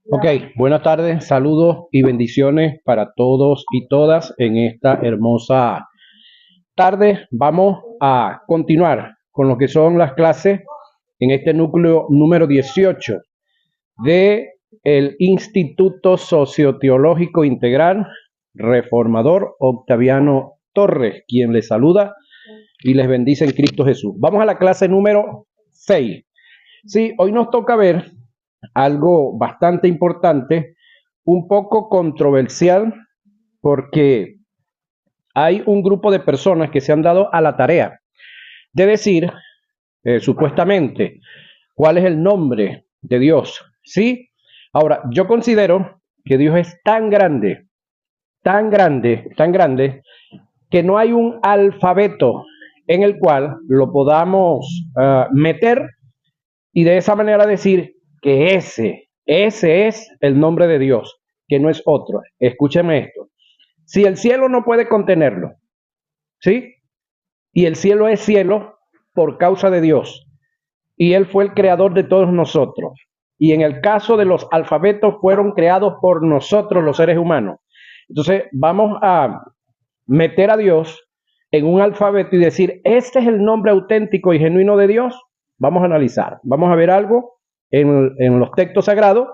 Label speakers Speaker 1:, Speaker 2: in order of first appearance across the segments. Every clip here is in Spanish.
Speaker 1: Ok, buenas tardes, saludos y bendiciones para todos y todas en esta hermosa tarde. Vamos a continuar con lo que son las clases en este núcleo número 18 de el Instituto Socioteológico Integral Reformador Octaviano Torres, quien les saluda y les bendice en Cristo Jesús. Vamos a la clase número 6. Sí, hoy nos toca ver algo bastante importante, un poco controversial, porque hay un grupo de personas que se han dado a la tarea de decir, supuestamente, cuál es el nombre de Dios. ¿Sí? Ahora, yo considero que Dios es tan grande, tan grande, tan grande, que no hay un alfabeto en el cual lo podamos meter y de esa manera decir que ese es el nombre de Dios, que no es otro. Escúcheme esto. Si el cielo no puede contenerlo, ¿sí? Y el cielo es cielo por causa de Dios. Y Él fue el creador de todos nosotros. Y en el caso de los alfabetos fueron creados por nosotros los seres humanos. Entonces vamos a meter a Dios en un alfabeto y decir, este es el nombre auténtico y genuino de Dios. Vamos a analizar, vamos a ver algo en los textos sagrados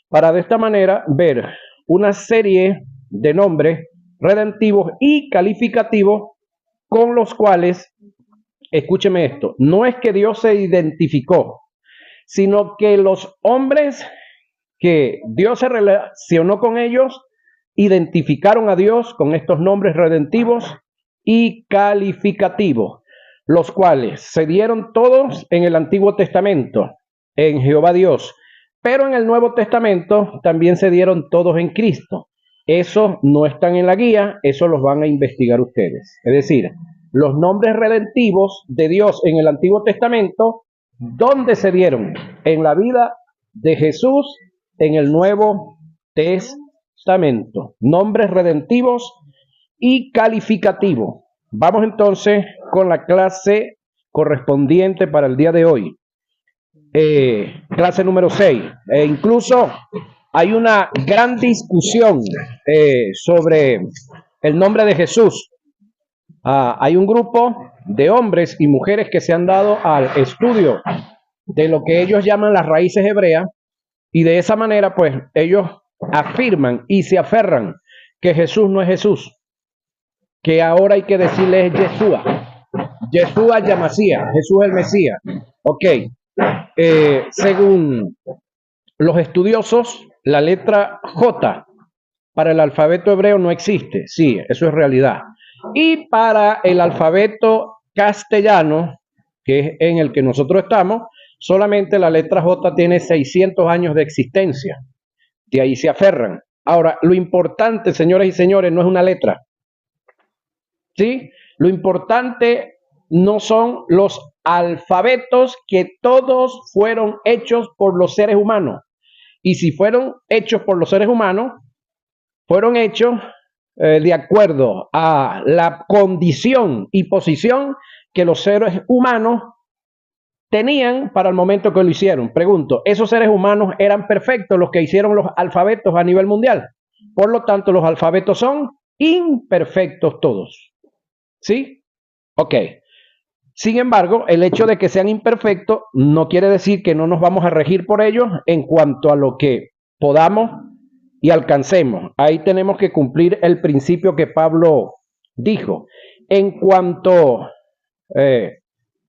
Speaker 1: para de esta manera ver una serie de nombres redentivos y calificativos con los cuales, escúcheme esto, no es que Dios se identificó, sino que los hombres que Dios se relacionó con ellos identificaron a Dios con estos nombres redentivos y calificativos, los cuales se dieron todos en el Antiguo Testamento, en Jehová Dios, pero en el Nuevo Testamento también se dieron todos en Cristo. Esos no están en la guía, eso los van a investigar ustedes. Es decir, los nombres redentivos de Dios en el Antiguo Testamento, ¿dónde se dieron? En la vida de Jesús en el Nuevo Testamento. Nombres redentivos y calificativos. Vamos entonces con la clase correspondiente para el día de hoy. Clase número 6. Incluso hay una gran discusión sobre el nombre de Jesús. Hay un grupo de hombres y mujeres que se han dado al estudio de lo que ellos llaman las raíces hebreas y de esa manera pues ellos afirman y se aferran que Jesús no es Jesús, que ahora hay que decirle es Yeshua. Yeshua Yamasía, Jesús el Mesías. Ok, según los estudiosos, la letra J para el alfabeto hebreo no existe. Sí, eso es realidad. Y para el alfabeto castellano, que es en el que nosotros estamos, solamente la letra J tiene 600 años de existencia. De ahí se aferran. Ahora, lo importante, señoras y señores, no es una letra. ¿Sí? Lo importante no son los alfabetos, que todos fueron hechos por los seres humanos. Y si fueron hechos por los seres humanos, fueron hechos de acuerdo a la condición y posición que los seres humanos tenían para el momento que lo hicieron. Pregunto, ¿esos seres humanos eran perfectos los que hicieron los alfabetos a nivel mundial? Por lo tanto, los alfabetos son imperfectos todos. ¿Sí? Ok. Sin embargo, el hecho de que sean imperfectos no quiere decir que no nos vamos a regir por ellos en cuanto a lo que podamos y alcancemos. Ahí tenemos que cumplir el principio que Pablo dijo. En cuanto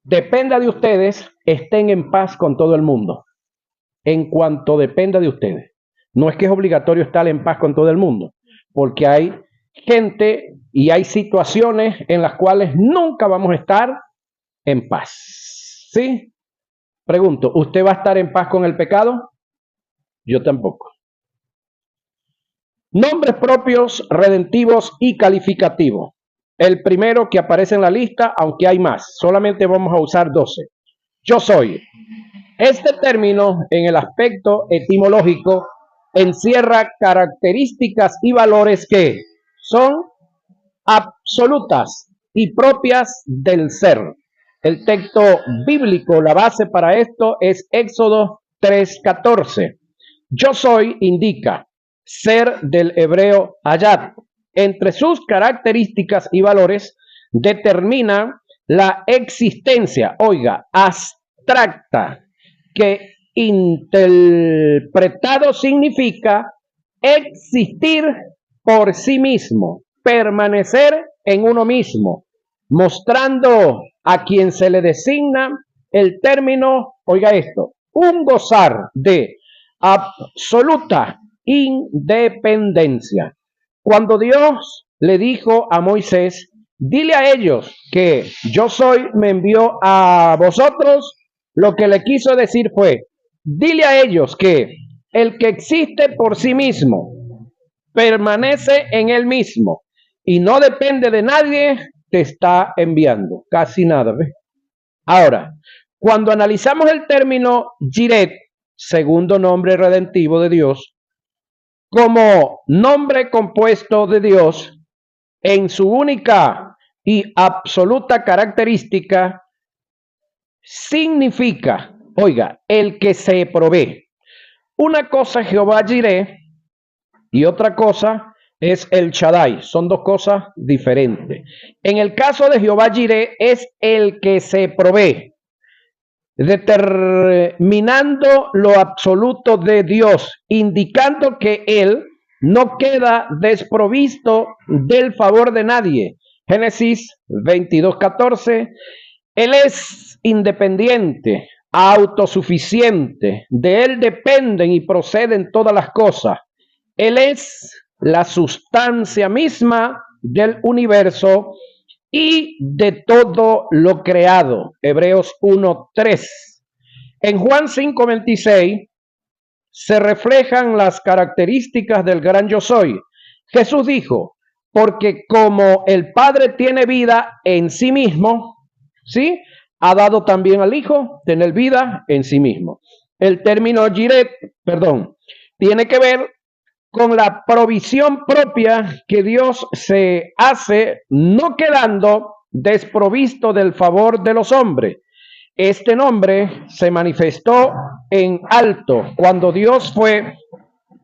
Speaker 1: dependa de ustedes, estén en paz con todo el mundo. En cuanto dependa de ustedes. No es que es obligatorio estar en paz con todo el mundo, porque hay gente y hay situaciones en las cuales nunca vamos a estar en paz. ¿Sí? Pregunto, ¿usted va a estar en paz con el pecado? Yo tampoco. Nombres propios, redentivos y calificativos. El primero que aparece en la lista, aunque hay más, solamente vamos a usar 12. Yo soy. Este término, en el aspecto etimológico, encierra características y valores que son absolutas y propias del ser. El texto bíblico, la base para esto es Éxodo 3:14. yo soy indica ser del hebreo hayat. Entre sus características y valores determina la existencia, oiga, abstracta, que interpretado significa existir por sí mismo, permanecer en uno mismo, mostrando a quien se le designa el término, oiga esto, un gozar de absoluta independencia. Cuando Dios le dijo a Moisés, dile a ellos que yo soy, me envió a vosotros, lo que le quiso decir fue, dile a ellos que el que existe por sí mismo, permanece en él mismo y no depende de nadie, te está enviando. Casi nada, ¿ves? Ahora, cuando analizamos el término Jiret, segundo nombre redentivo de Dios, como nombre compuesto de Dios, en su única y absoluta característica, significa, oiga, el que se provee. Una cosa es Jehová Jireh y otra cosa es el Shaddai. Son dos cosas diferentes. En el caso de Jehová Jireh es el que se provee, determinando lo absoluto de Dios, indicando que Él no queda desprovisto del favor de nadie. Génesis 22:14. Él es independiente, autosuficiente, de Él dependen y proceden todas las cosas. Él es la sustancia misma del universo y de todo lo creado. Hebreos 1:3. En Juan 5:26 se reflejan las características del gran yo soy. Jesús dijo, porque como el Padre tiene vida en sí mismo, ¿sí? Ha dado también al Hijo tener vida en sí mismo. El término Jiret, tiene que ver con la provisión propia que Dios se hace, no quedando desprovisto del favor de los hombres. Este nombre se manifestó en alto cuando Dios fue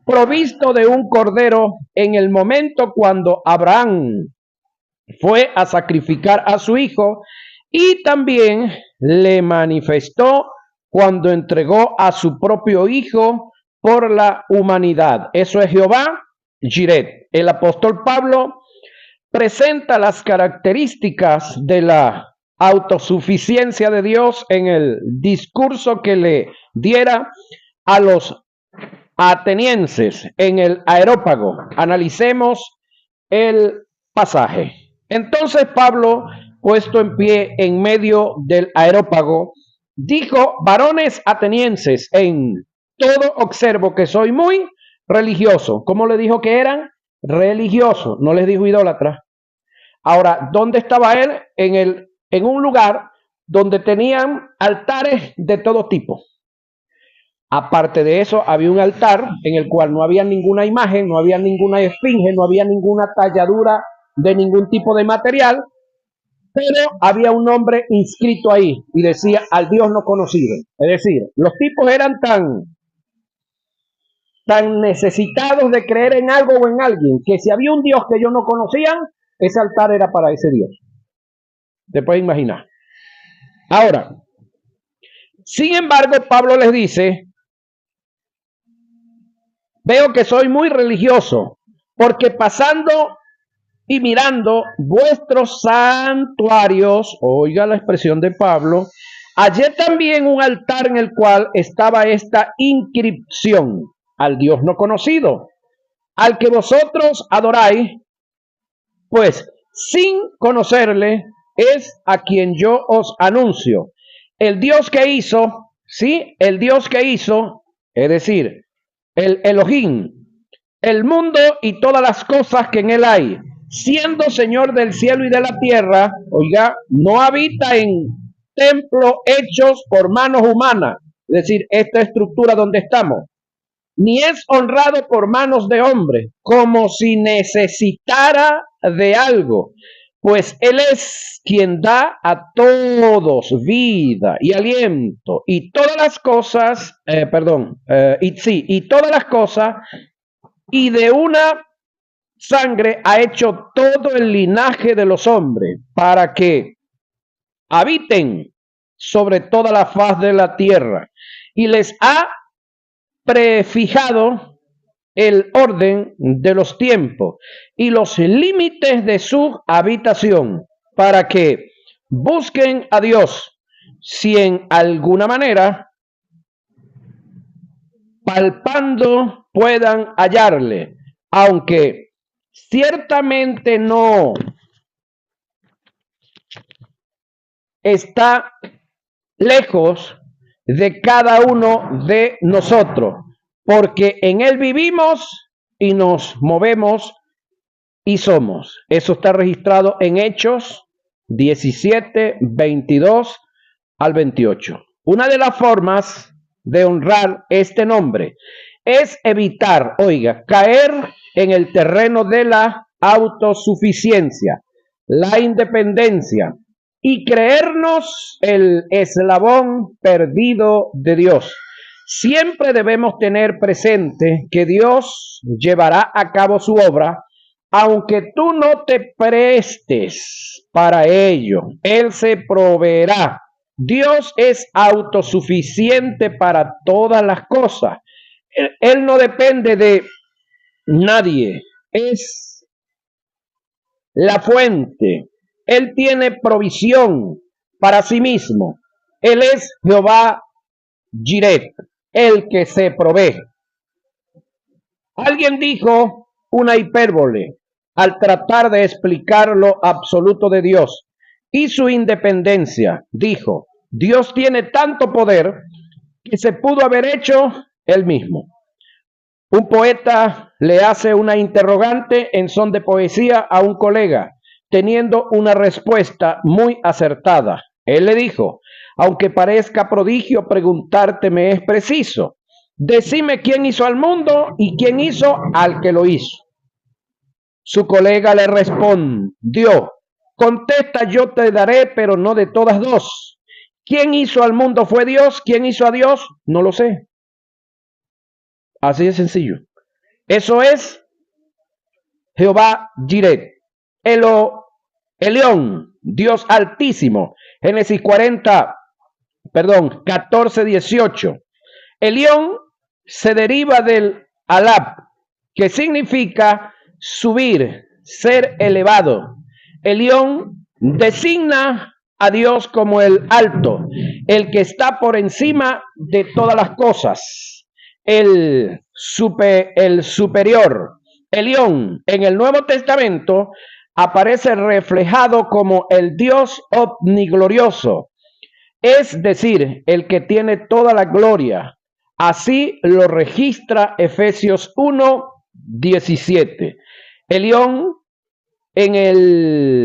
Speaker 1: provisto de un cordero en el momento cuando Abraham fue a sacrificar a su hijo, y también le manifestó cuando entregó a su propio hijo por la humanidad. Eso es Jehová Jiret. El apóstol Pablo presenta las características de la autosuficiencia de Dios en el discurso que le diera a los atenienses en el Areópago. Analicemos el pasaje. Entonces Pablo, puesto en pie en medio del Areópago, dijo: varones atenienses, en todo observo que soy muy religioso. ¿Cómo le dijo que eran? Religiosos, no les dijo idólatras. Ahora, ¿dónde estaba él? En un lugar donde tenían altares de todo tipo. Aparte de eso, había un altar en el cual no había ninguna imagen, no había ninguna esfinge, no había ninguna talladura de ningún tipo de material, pero había un nombre inscrito ahí y decía al Dios no conocido. Es decir, los tipos eran tan necesitados de creer en algo o en alguien, que si había un Dios que ellos no conocían, ese altar era para ese Dios. ¿Te puedes imaginar? Ahora, sin embargo, Pablo les dice: veo que soy muy religioso, porque pasando y mirando vuestros santuarios, oiga la expresión de Pablo, hallé también un altar en el cual estaba esta inscripción: al Dios no conocido, al que vosotros adoráis, pues sin conocerle, es a quien yo os anuncio. El Dios que hizo, ¿sí? El Dios que hizo, es decir, el Elohim, el mundo y todas las cosas que en él hay, siendo Señor del cielo y de la tierra, oiga, no habita en templos hechos por manos humanas, es decir, esta estructura donde estamos, ni es honrado por manos de hombre, como si necesitara de algo, pues Él es quien da a todos vida y aliento y todas las cosas, y todas las cosas, y de una sangre ha hecho todo el linaje de los hombres para que habiten sobre toda la faz de la tierra y les ha prefijado el orden de los tiempos y los límites de su habitación para que busquen a Dios si en alguna manera palpando puedan hallarle, aunque ciertamente no está lejos de cada uno de nosotros, porque en Él vivimos y nos movemos y somos. Eso está registrado en Hechos 17, 22 al 28. Una de las formas de honrar este nombre es evitar, oiga, caer en el terreno de la autosuficiencia, la independencia y creernos el eslabón perdido de Dios. Siempre debemos tener presente que Dios llevará a cabo su obra, aunque tú no te prestes para ello. Él se proveerá. Dios es autosuficiente para todas las cosas. Él no depende de nadie. Es la fuente. Él tiene provisión para sí mismo. Él es Jehová Jireh, el que se provee. Alguien dijo una hipérbole al tratar de explicar lo absoluto de Dios y su independencia. Dijo, Dios tiene tanto poder que se pudo haber hecho él mismo. Un poeta le hace una interrogante en son de poesía a un colega, teniendo una respuesta muy acertada. Él le dijo, aunque parezca prodigio preguntarte me es preciso, decime quién hizo al mundo y quién hizo al que lo hizo. Su colega le respondió, contesta yo te daré, pero no de todas dos. ¿Quién hizo al mundo fue Dios? ¿Quién hizo a Dios? No lo sé. Así de sencillo. Eso es Jehová Jireh, Elión, Dios altísimo. Génesis 14, 18. Elión se deriva del alab, que significa subir, ser elevado. Elión designa a Dios como el alto, el que está por encima de todas las cosas, el superior. Elión en el Nuevo Testamento aparece reflejado como el Dios omniglorioso, es decir, el que tiene toda la gloria. Así lo registra Efesios 1, 17. Elión en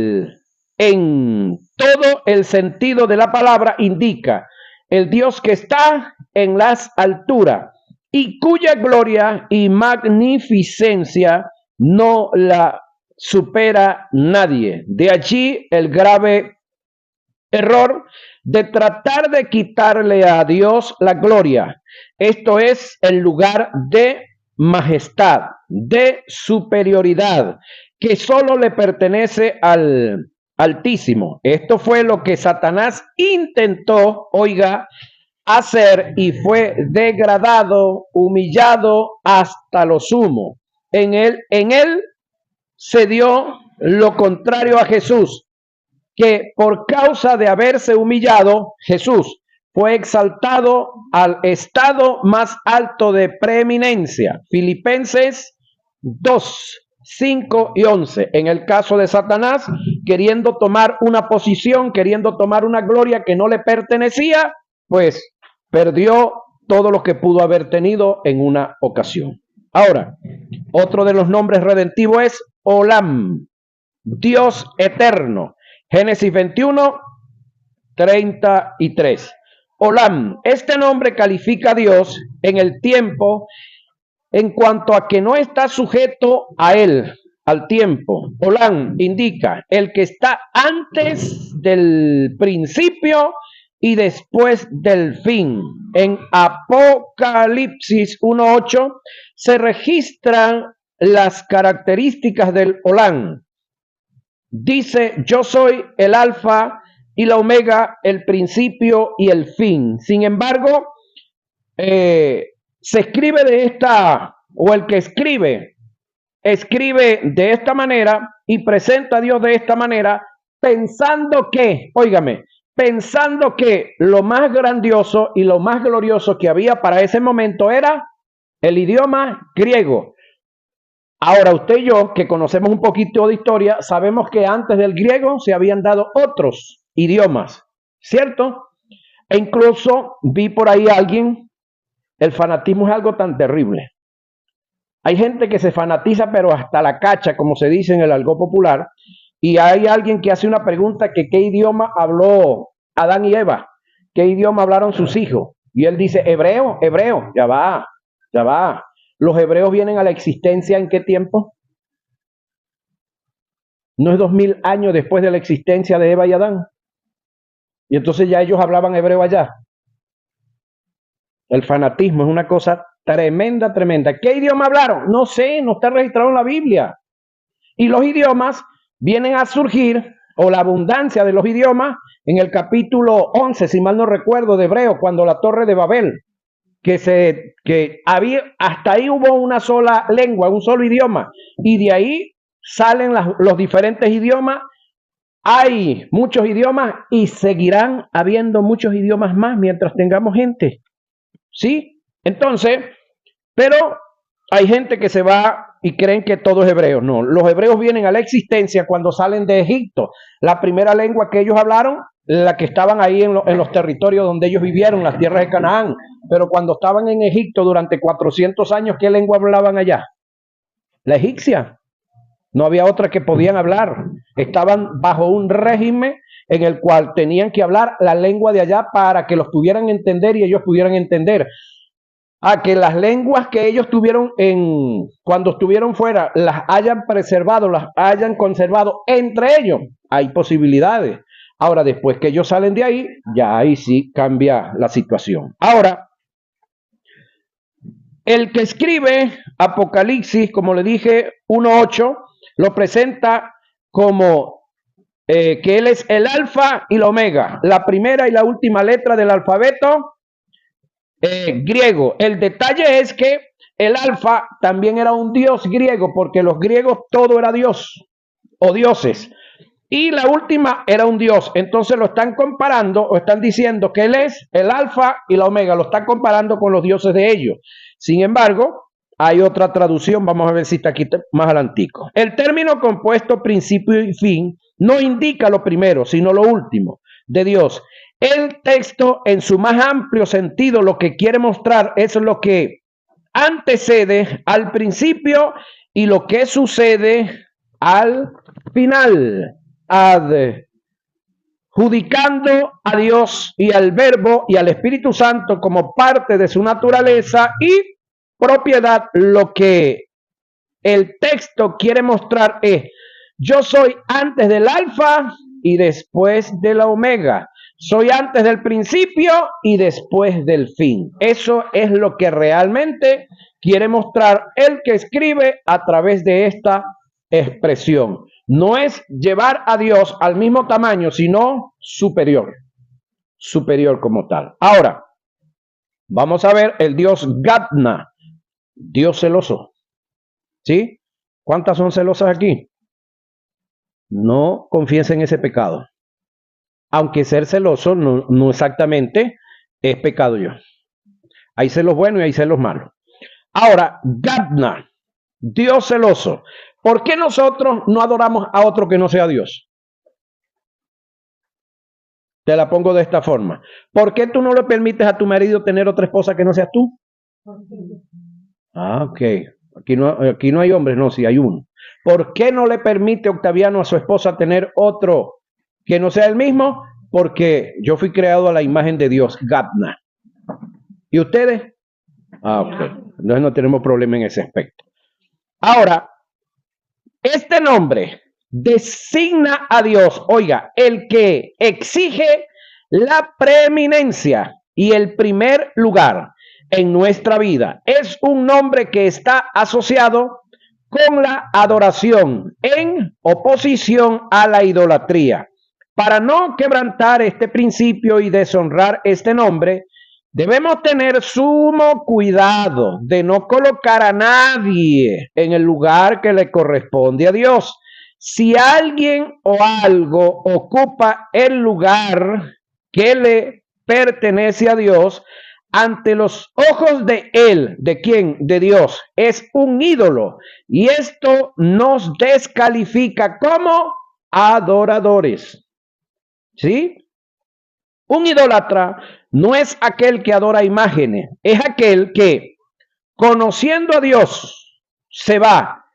Speaker 1: todo el sentido de la palabra indica el Dios que está en las alturas y cuya gloria y magnificencia no la supera nadie. De allí el grave error de tratar de quitarle a Dios la gloria. Esto es el lugar de majestad, de superioridad, que solo le pertenece al Altísimo. Esto fue lo que Satanás intentó, oiga, hacer y fue degradado, humillado hasta lo sumo. En él se dio lo contrario a Jesús, que por causa de haberse humillado, Jesús fue exaltado al estado más alto de preeminencia. Filipenses 2, 5 y 11. En el caso de Satanás, queriendo tomar una posición, queriendo tomar una gloria que no le pertenecía, pues perdió todo lo que pudo haber tenido en una ocasión. Ahora, otro de los nombres redentivos es Olam, Dios eterno. Génesis 21, 33. Olam, este nombre califica a Dios en el tiempo en cuanto a que no está sujeto a él, al tiempo. Olam indica el que está antes del principio y después del fin. En Apocalipsis 1:8 se registran las características del Olam. Dice, yo soy el alfa y la omega, el principio y el fin. Sin embargo, se escribe de esta, o el que escribe de esta manera y presenta a Dios de esta manera, pensando que, óigame, pensando que lo más grandioso y lo más glorioso que había para ese momento era el idioma griego. Ahora usted y yo, que conocemos un poquito de historia, sabemos que antes del griego se habían dado otros idiomas, ¿cierto? E incluso vi por ahí a alguien, el fanatismo es algo tan terrible. Hay gente que se fanatiza, pero hasta la cacha, como se dice en el argot popular, y hay alguien que hace una pregunta que qué idioma habló Adán y Eva, qué idioma hablaron sus hijos, y él dice hebreo, hebreo, ya va. ¿Los hebreos vienen a la existencia en qué tiempo? ¿No es 2000 años después de la existencia de Eva y Adán? Y entonces ya ellos hablaban hebreo allá. El fanatismo es una cosa tremenda, tremenda. ¿Qué idioma hablaron? No sé, no está registrado en la Biblia. Y los idiomas vienen a surgir, o la abundancia de los idiomas, en el capítulo 11, si mal no recuerdo, de Hebreo, cuando la Torre de Babel, que había, hasta ahí hubo una sola lengua, un solo idioma, y de ahí salen los diferentes idiomas. Hay muchos idiomas y seguirán habiendo muchos idiomas más mientras tengamos gente. ¿Sí? Entonces, pero hay gente que se va y creen que todo es hebreo. No, los hebreos vienen a la existencia cuando salen de Egipto. La primera lengua que ellos hablaron, la que estaban ahí en los territorios donde ellos vivieron, las tierras de Canaán. Pero cuando estaban en Egipto durante 400 años, ¿qué lengua hablaban allá? La egipcia. No había otra que podían hablar. Estaban bajo un régimen en el cual tenían que hablar la lengua de allá para que los pudieran entender y ellos pudieran entender. A que las lenguas que ellos tuvieron cuando estuvieron fuera las hayan preservado, las hayan conservado entre ellos, hay posibilidades. Ahora, después que ellos salen de ahí, ya ahí sí cambia la situación. Ahora, el que escribe Apocalipsis, como le dije, 1:8, lo presenta como que él es el alfa y la omega, la primera y la última letra del alfabeto griego. El detalle es que el alfa también era un dios griego, porque los griegos todo era dios o dioses. Y la última era un dios. Entonces lo están comparando o están diciendo que él es el alfa y la omega. Lo están comparando con los dioses de ellos. Sin embargo, hay otra traducción. Vamos a ver si está aquí más adelantico. El término compuesto principio y fin no indica lo primero, sino lo último de Dios. El texto, en su más amplio sentido, lo que quiere mostrar es lo que antecede al principio y lo que sucede al final, adjudicando a Dios y al Verbo y al Espíritu Santo como parte de su naturaleza y propiedad. Lo que el texto quiere mostrar es: yo soy antes del alfa y después de la omega. Soy antes del principio y después del fin. Eso es lo que realmente quiere mostrar el que escribe a través de esta expresión. No es llevar a Dios al mismo tamaño, sino superior. Superior como tal. Ahora, vamos a ver el Dios Gadna, Dios celoso. ¿Sí? ¿Cuántas son celosas aquí? No confiesen ese pecado. Aunque ser celoso no exactamente es pecado yo. Hay celos buenos y hay celos malos. Ahora, Gadna, Dios celoso. ¿Por qué nosotros no adoramos a otro que no sea Dios? Te la pongo de esta forma. ¿Por qué tú no le permites a tu marido tener otra esposa que no seas tú? Ah, ok. Aquí no hay hombres, no, sí hay uno. ¿Por qué no le permite Octaviano a su esposa tener otro que no sea el mismo? Porque yo fui creado a la imagen de Dios, Gadna. ¿Y ustedes? Ah, ok. Entonces no tenemos problema en ese aspecto. Ahora, Este nombre designa a Dios, oiga, el que exige la preeminencia y el primer lugar en nuestra vida. Es un nombre que está asociado con la adoración en oposición a la idolatría. Para no quebrantar este principio y deshonrar este nombre, debemos tener sumo cuidado de no colocar a nadie en el lugar que le corresponde a Dios. Si alguien o algo ocupa el lugar que le pertenece a Dios, ante los ojos de él, ¿de quién? De Dios, es un ídolo. Y esto nos descalifica como adoradores. ¿Sí? Un idólatra no es aquel que adora imágenes, es aquel que, conociendo a Dios, se va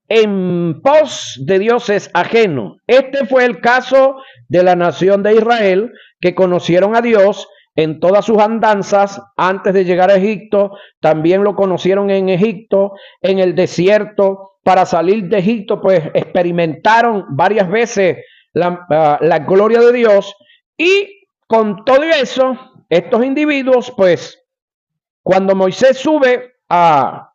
Speaker 1: en pos de dioses ajenos. Este fue el caso de la nación de Israel, que conocieron a Dios en todas sus andanzas antes de llegar a Egipto. También lo conocieron en Egipto, en el desierto. Para salir de Egipto, pues experimentaron varias veces la gloria de Dios. Y con todo eso, estos individuos, pues, cuando Moisés sube a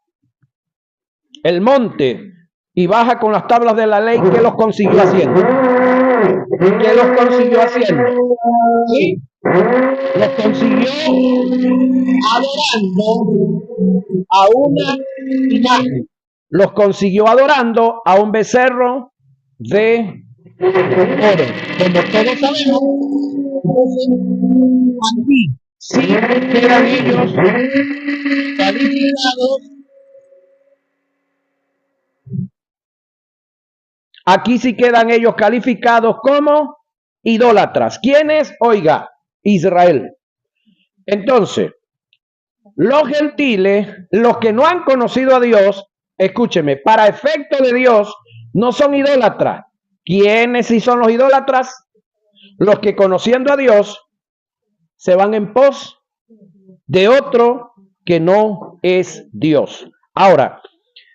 Speaker 1: el monte y baja con las tablas de la ley, ¿qué los consiguió haciendo? ¿Qué los consiguió haciendo? ¿Sí? Los consiguió adorando a una imagen. Los consiguió adorando a un becerro de oro. Como todos sabemos, aquí sí quedan ellos calificados. Aquí sí quedan ellos calificados como idólatras. ¿Quiénes? Oiga, Israel. Entonces, los gentiles, los que no han conocido a Dios, escúcheme, para efecto de Dios, no son idólatras. ¿Quiénes sí son los idólatras? Los que conociendo a Dios se van en pos de otro que no es Dios. Ahora,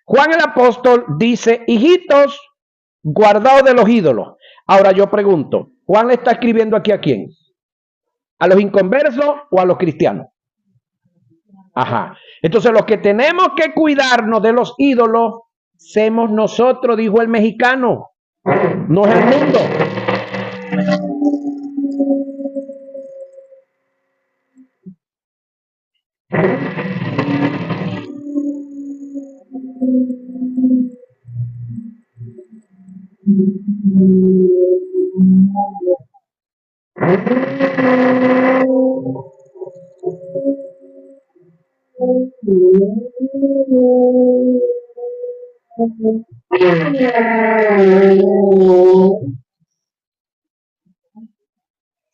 Speaker 1: Juan el apóstol dice, hijitos, guardaos de los ídolos. Ahora yo pregunto, ¿Juan le está escribiendo aquí a quién? ¿A los inconversos o a los cristianos? Ajá. Entonces los que tenemos que cuidarnos de los ídolos somos nosotros, dijo el mexicano, no es el mundo.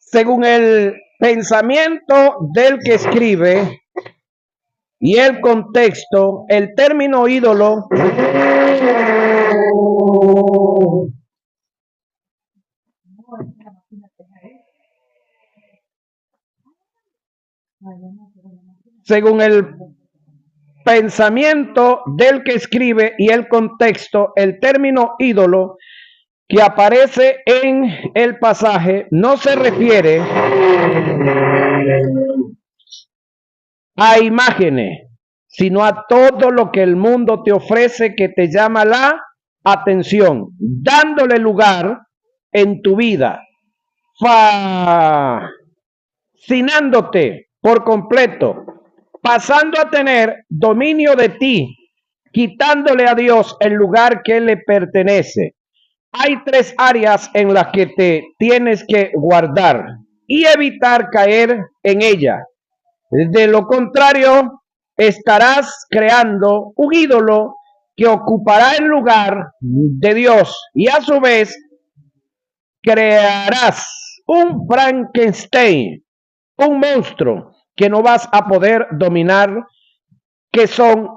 Speaker 1: Según el pensamiento del que escribe y el contexto, el término ídolo según el pensamiento del que escribe y el contexto, el término ídolo que aparece en el pasaje no se refiere a imágenes, sino a todo lo que el mundo te ofrece que te llama la atención, dándole lugar en tu vida, fascinándote por completo, pasando a tener dominio de ti, quitándole a Dios el lugar que le pertenece. Hay tres áreas en las que te tienes que guardar y evitar caer en ella. De lo contrario, estarás creando un ídolo que ocupará el lugar de Dios y a su vez crearás un Frankenstein, un monstruo que no vas a poder dominar, que son,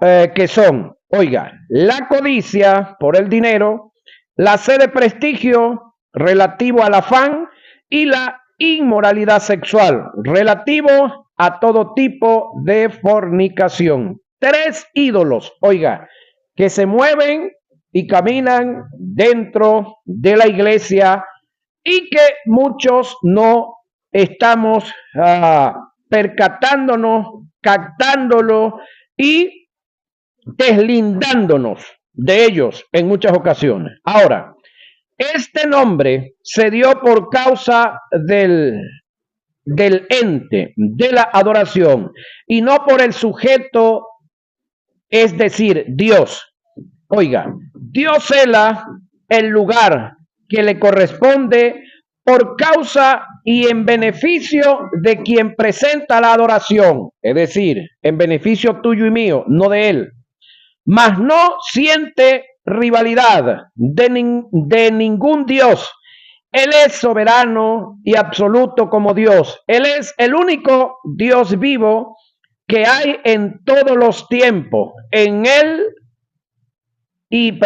Speaker 1: oiga, la codicia por el dinero, la sed de prestigio relativo al afán y la inmoralidad sexual relativo a todo tipo de fornicación. Tres ídolos, oiga, que se mueven y caminan dentro de la iglesia y que muchos no estamos percatándonos, captándolo y deslindándonos de ellos en muchas ocasiones. Ahora, este nombre se dio por causa del ente, de la adoración, y no por el sujeto, es decir, Dios. Oiga, Dios cela el lugar que le corresponde por causa y en beneficio de quien presenta la adoración, es decir, en beneficio tuyo y mío, no de él. Mas no siente rivalidad de ningún Dios. Él es soberano y absoluto como Dios. Él es el único Dios vivo que hay en todos los tiempos, en él y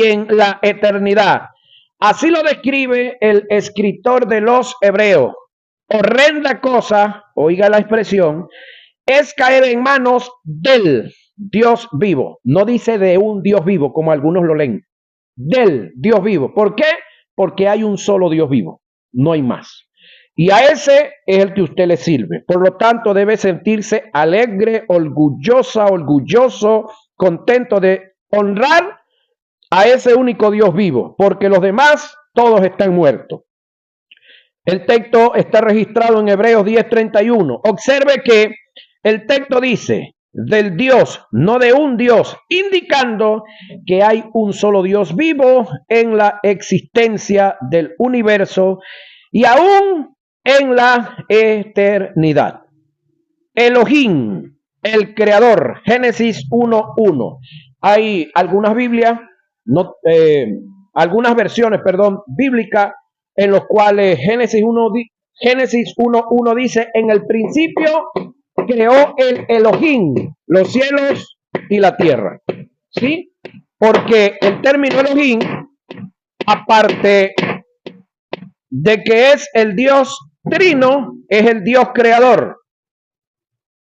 Speaker 1: en la eternidad. Así lo describe el escritor de los Hebreos. Horrenda cosa, oiga la expresión, es caer en manos del Dios vivo. No dice de un Dios vivo, como algunos lo leen. Del Dios vivo. ¿Por qué? Porque hay un solo Dios vivo. No hay más. Y a ese es el que usted le sirve. Por lo tanto, debe sentirse alegre, orgullosa, orgulloso, contento de honrar a ese único Dios vivo, porque los demás todos están muertos. El texto está registrado en Hebreos 10:31. Observe que el texto dice del Dios, no de un Dios, indicando que hay un solo Dios vivo en la existencia del universo y aún en la eternidad. Elohim, el creador, Génesis 1:1. Hay algunas Biblias, algunas versiones, bíblicas, en los cuales Génesis 1:1 dice, en el principio creó el Elohim, los cielos y la tierra. ¿Sí? Porque el término Elohim, aparte de que es el Dios trino, es el Dios creador.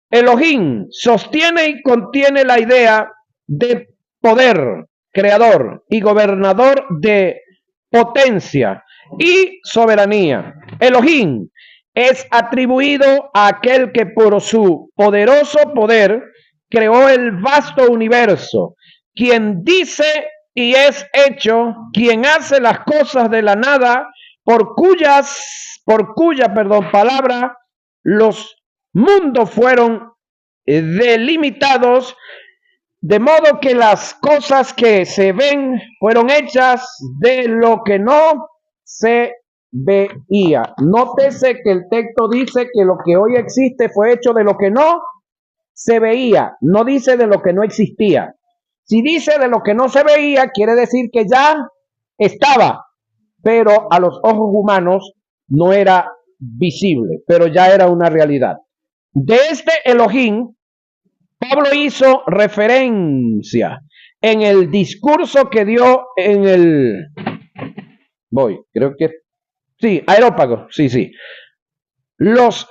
Speaker 1: Elohim sostiene y contiene la idea de poder, creador y gobernador de potencia y soberanía. Elohim es atribuido a aquel que por su poderoso poder creó el vasto universo, quien dice y es hecho, quien hace las cosas de la nada, por cuya palabra los mundos fueron delimitados, de modo que las cosas que se ven fueron hechas de lo que no se veía. Nótese que el texto dice que lo que hoy existe fue hecho de lo que no se veía, no dice de lo que no existía. Si dice de lo que no se veía, quiere decir que ya estaba, pero a los ojos humanos no era visible, pero ya era una realidad. De este Elohim, Pablo hizo referencia en el discurso que dio en el... Areópago, sí. Los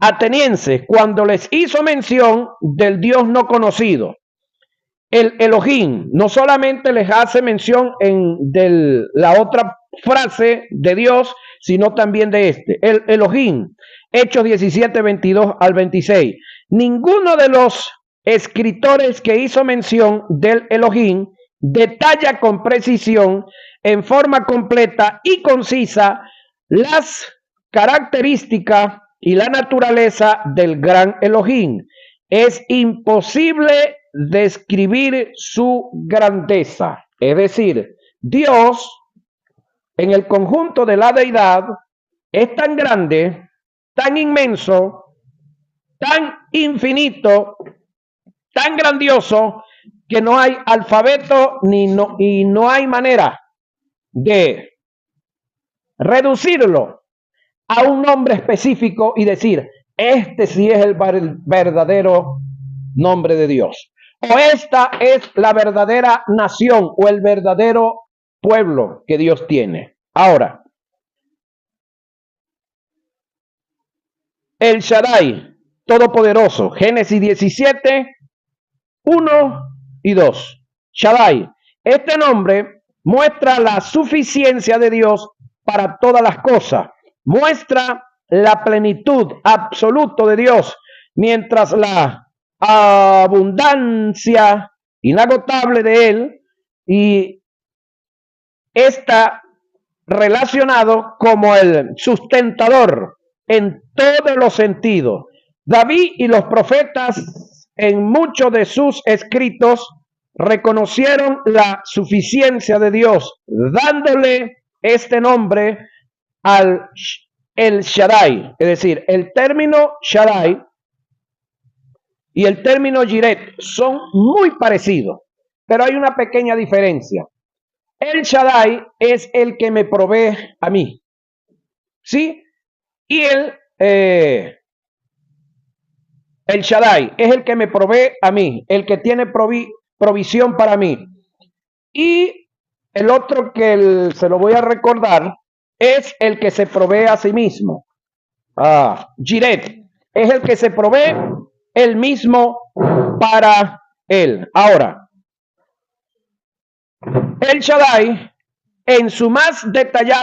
Speaker 1: atenienses, cuando les hizo mención del Dios no conocido, el Elohim, no solamente les hace mención de la otra frase de Dios, sino también de este, el Elohim. Hechos 17, 22 al 26. Ninguno de los escritores que hizo mención del Elohim detalla con precisión, en forma completa y concisa, las características y la naturaleza del gran Elohim. Es imposible describir su grandeza. Es decir, Dios, en el conjunto de la deidad, es tan grande, tan inmenso, tan infinito, tan grandioso, que no hay alfabeto y no hay manera de reducirlo a un nombre específico y decir, este sí es el verdadero nombre de Dios, o esta es la verdadera nación o el verdadero pueblo que Dios tiene. Ahora, El Shaddai, todopoderoso, Génesis 17, 1 y 2. Shaddai. Este nombre muestra la suficiencia de Dios para todas las cosas. Muestra la plenitud absoluta de Dios, mientras la abundancia inagotable de Él y está relacionado como el sustentador en todos los sentidos. David y los profetas en muchos de sus escritos reconocieron la suficiencia de Dios, dándole este nombre al el Shaddai, es decir, el término Shaddai y el término Jireh son muy parecidos, pero hay una pequeña diferencia. El Shaddai es el que me provee a mí, ¿sí? Y el Shaddai es el que me provee a mí, el que tiene provisión para mí. Y el otro que se lo voy a recordar es el que se provee a sí mismo. Jireh es el que se provee él mismo para él. Ahora, el Shaddai en su más detallada